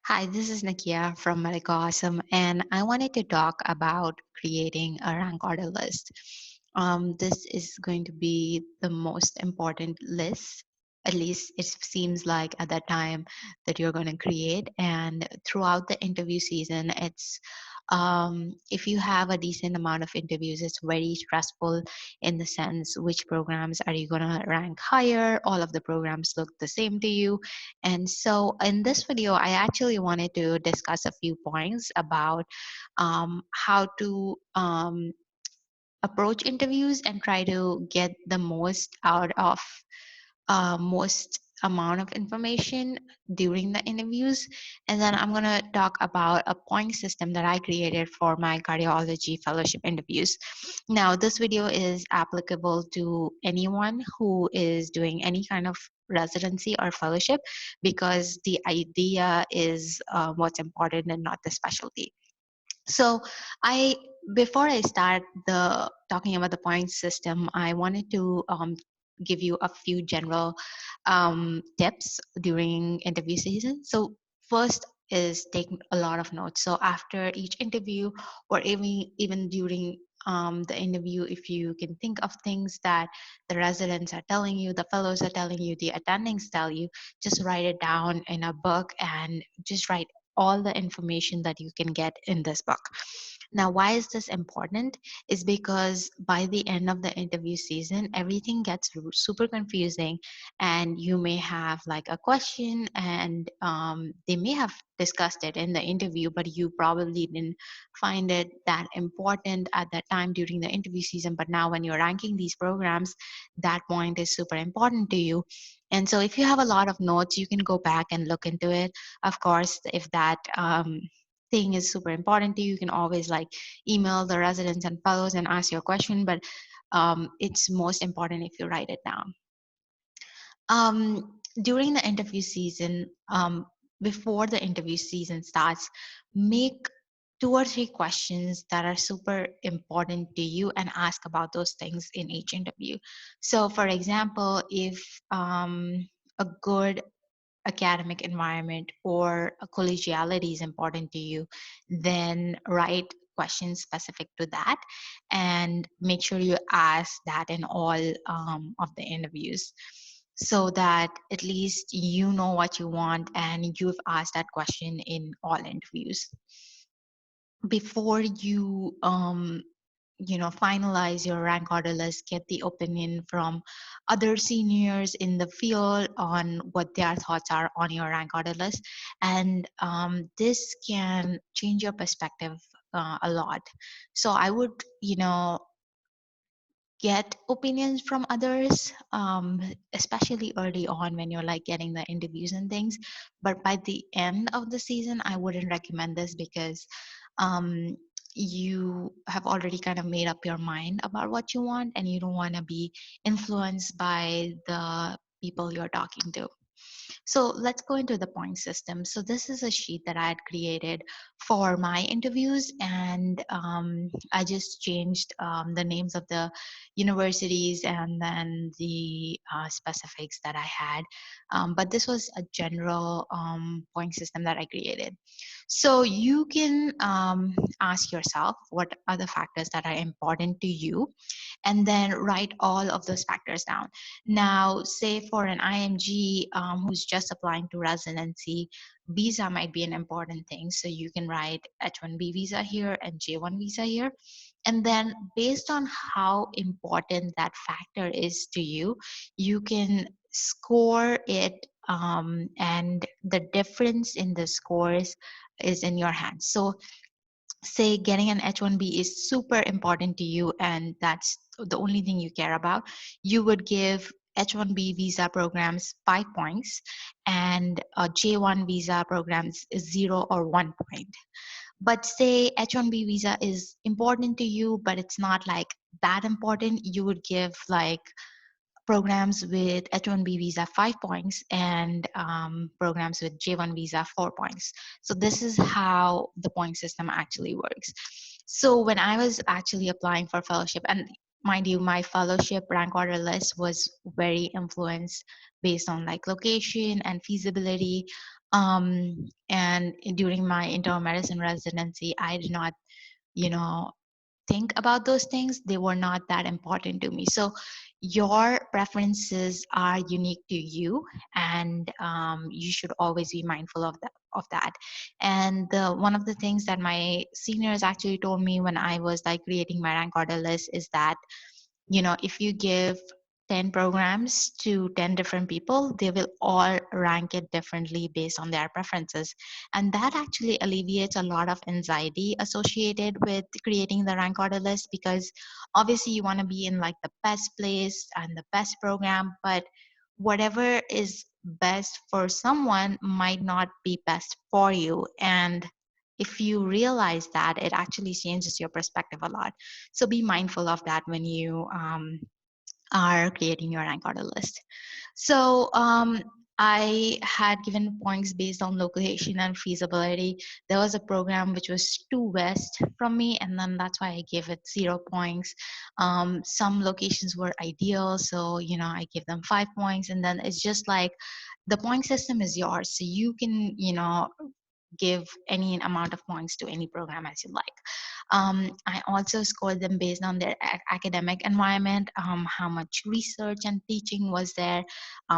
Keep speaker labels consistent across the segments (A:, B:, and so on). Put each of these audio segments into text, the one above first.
A: Hi, this is Nakia from Medical Awesome, and I wanted to talk about creating a rank order list. This is going to be the most important list, at least it seems like at that time that you're going to create. And throughout the interview season, if you have a decent amount of interviews, it's very stressful in the sense which programs are you going to rank higher? All of the programs look the same to you, and so in this video, I actually wanted to discuss a few points about how to approach interviews and try to get the most out of most amount of information during the interviews. And then I'm going to talk about a point system that I created for my cardiology fellowship interviews. Now, this video is applicable to anyone who is doing any kind of residency or fellowship, because the idea is what's important and not the specialty. So I before I start the talking about the point system, I wanted to give you a few general tips during interview season. So first is take a lot of notes. So after each interview, or even during the interview, if you can think of things that the residents are telling you, the fellows are telling you, the attendings tell you, just write it down in a book and just write all the information that you can get in this book. Now, why is this important? Is because by the end of the interview season, everything gets super confusing, and you may have like a question, and they may have discussed it in the interview, but you probably didn't find it that important at that time during the interview season. But now, when you're ranking these programs, that point is super important to you. And so, if you have a lot of notes, you can go back and look into it. Of course, if that thing is super important to you, you can always like email the residents and fellows and ask your question, but it's most important if you write it down. During the interview season, before the interview season starts, make 2 or 3 questions that are super important to you and ask about those things in each interview. So for example, if a good academic environment or a collegiality is important to you, then write questions specific to that and make sure you ask that in all of the interviews, so that at least you know what you want and you've asked that question in all interviews. Before you finalize your rank order list, get the opinion from other seniors in the field on what their thoughts are on your rank order list, and this can change your perspective a lot. So I would get opinions from others, especially early on when you're like getting the interviews and things. But by the end of the season, I wouldn't recommend this, because um, you have already kind of made up your mind about what you want, and you don't want to be influenced by the people you're talking to. So let's go into the point system. So this is a sheet that I had created for my interviews, and I just changed the names of the universities and then the specifics that I had. But this was a general point system that I created. So you can ask yourself what are the factors that are important to you, and then write all of those factors down. Now, say for an IMG who's just applying to residency, visa might be an important thing. So you can write H1B visa here and J1 visa here. And then based on how important that factor is to you, you can score it, and the difference in the scores is in your hands. So say getting an H1B is super important to you and that's the only thing you care about, you would give H1B visa programs 5 points, and J1 visa programs is 0 or 1 point. But say H1B visa is important to you, but it's not like that important, you would give like programs with H1B visa 5 points, and programs with J1 visa 4 points. So this is how the point system actually works. So when I was actually applying for fellowship, and mind you, my fellowship rank order list was very influenced based on like location and feasibility. And during my internal medicine residency, I did not, you know, think about those things. They were not that important to me. So your preferences are unique to you, and you should always be mindful of that. And one of the things that my seniors actually told me when I was like creating my rank order list is that, if you give 10 programs to 10 different people, they will all rank it differently based on their preferences. And that actually alleviates a lot of anxiety associated with creating the rank order list, because obviously you want to be in like the best place and the best program, but whatever is best for someone might not be best for you. And if you realize that, it actually changes your perspective a lot. So be mindful of that when you are creating your rank order list. So I had given points based on location and feasibility. There was a program which was too west from me, and then that's why I gave it 0 points. Some locations were ideal, so I give them 5 points, and then it's just like the point system is yours, so you can give any amount of points to any program as you like. I also scored them based on their academic environment, how much research and teaching was there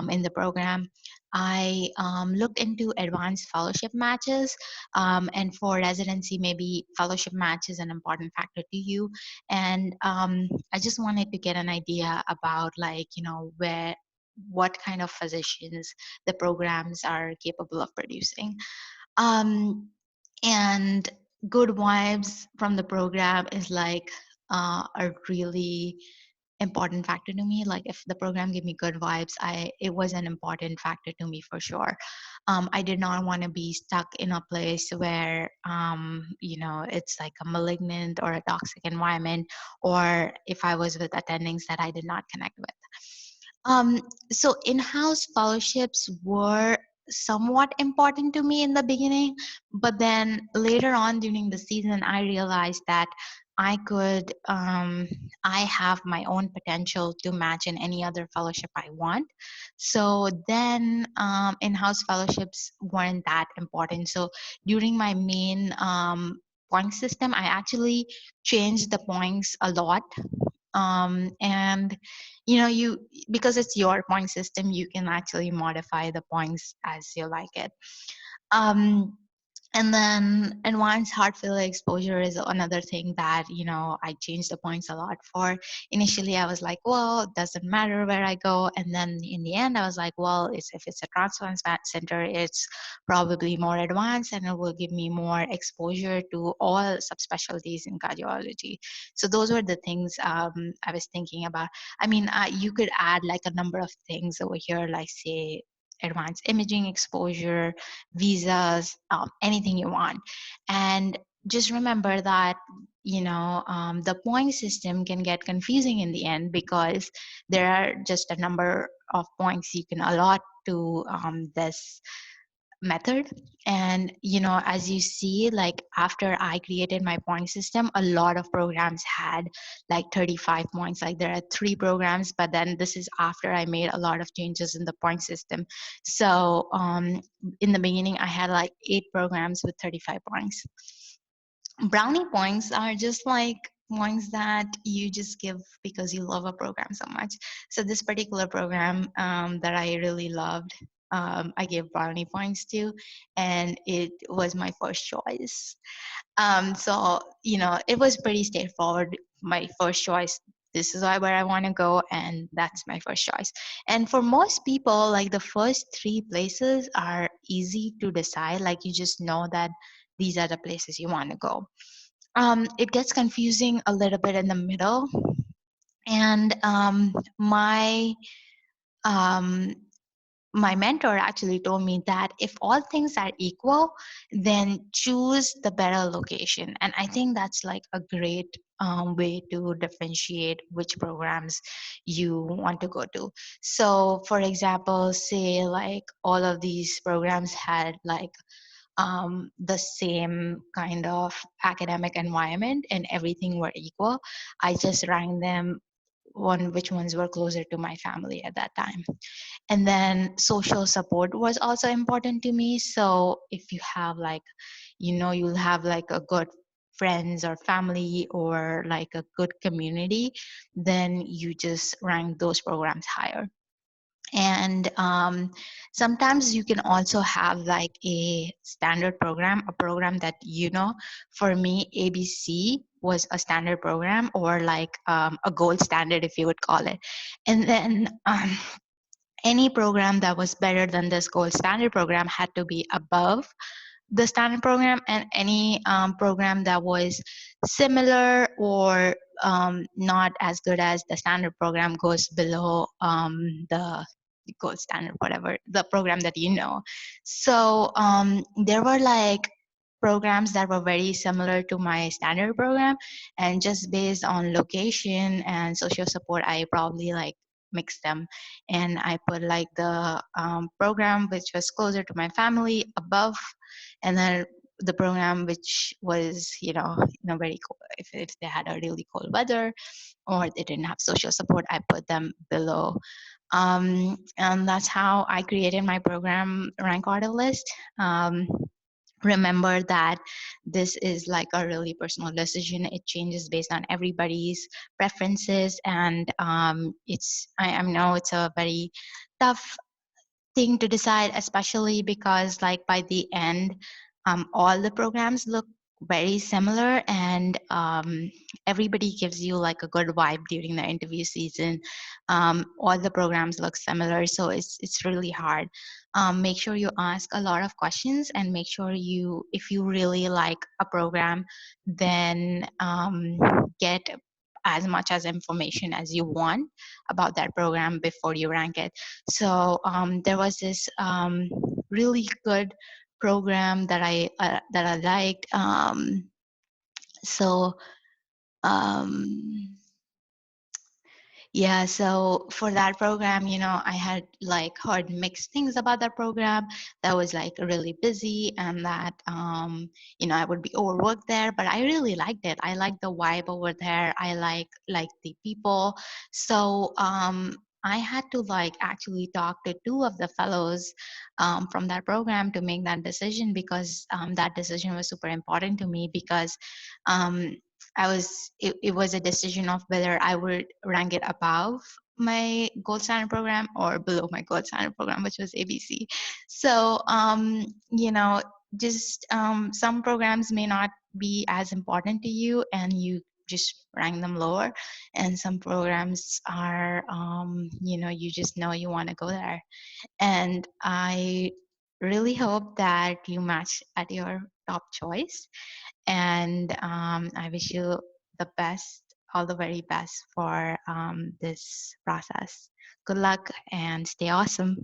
A: in the program. I looked into advanced fellowship matches, and for residency, maybe fellowship match is an important factor to you. And I just wanted to get an idea about, like, what kind of physicians the programs are capable of producing. um, and good vibes from the program is like a really important factor to me. Like, if the program gave me good vibes, it was an important factor to me for sure. I did not want to be stuck in a place where it's like a malignant or a toxic environment, or if I was with attendings that I did not connect with. um, so in-house fellowships were somewhat important to me in the beginning, but then later on during the season, I realized that I could, I have my own potential to match in any other fellowship I want. So then in-house fellowships weren't that important. So during my main point system, I actually changed the points a lot. And you, because it's your point system, you can actually modify the points as you like it. um, and then advanced heart failure exposure is another thing that I changed the points a lot for. Initially, I was like, well, it doesn't matter where I go, and then in the end, I was like, well, if it's a transplant center, it's probably more advanced, and it will give me more exposure to all subspecialties in cardiology. So those were the things I was thinking about. I mean, you could add like a number of things over here, like say advanced imaging exposure, visas, anything you want. And just remember that the point system can get confusing in the end, because there are just a number of points you can allot to this method. And as you see, like after I created my point system, a lot of programs had like 35 points. Like there are 3 programs, but then this is after I made a lot of changes in the point system. So in the beginning, I had like 8 programs with 35 points. Brownie points are just like points that you just give because you love a program so much. So this particular program that I really loved, I gave brownie points to, and it was my first choice. So it was pretty straightforward. My first choice. This is where I want to go, and that's my first choice. And for most people, like the first 3 places are easy to decide. Like you just know that these are the places you want to go. It gets confusing a little bit in the middle, and um, my mentor actually told me that if all things are equal, then choose the better location. And I think that's like a great way to differentiate which programs you want to go to. So for example, say like all of these programs had like the same kind of academic environment and everything were equal, I just ranked them which ones were closer to my family at that time. And then social support was also important to me. So if you have like, you'll have like a good friends or family or like a good community, then you just rank those programs higher. And sometimes you can also have like a standard program, a program that, for me, ABC was a standard program, or like a gold standard, if you would call it. And then any program that was better than this gold standard program had to be above the standard program, and any program that was similar or not as good as the standard program goes below the gold standard, whatever the program that So there were like programs that were very similar to my standard program, and just based on location and social support, I probably like mixed them, and I put like the program which was closer to my family above, and then the program which was very cold, if they had a really cold weather or they didn't have social support, I put them below. And that's how I created my program rank order list. Remember that this is like a really personal decision. It changes based on everybody's preferences, and I know it's a very tough thing to decide, especially because like by the end, all the programs look very similar, and everybody gives you like a good vibe during the interview season. All the programs look similar, so it's really hard. Make sure you ask a lot of questions, and make sure if you really like a program, then get as much as information as you want about that program before you rank it. So there was this really good program that I liked. So um, yeah, so for that program, I had like heard mixed things about that program. That was like really busy, and that I would be overworked there, but I really liked it. I liked the vibe over there. I like the people. So I had to like actually talk to two of the fellows from that program to make that decision, because that decision was super important to me, because um, it was a decision of whether I would rank it above my gold standard program or below my gold standard program, which was ABC. So just some programs may not be as important to you, and you just rank them lower, and some programs are you just know you want to go there. And I really hope that you match at your top choice, and I wish you the best, all the very best for this process. Good luck and stay awesome.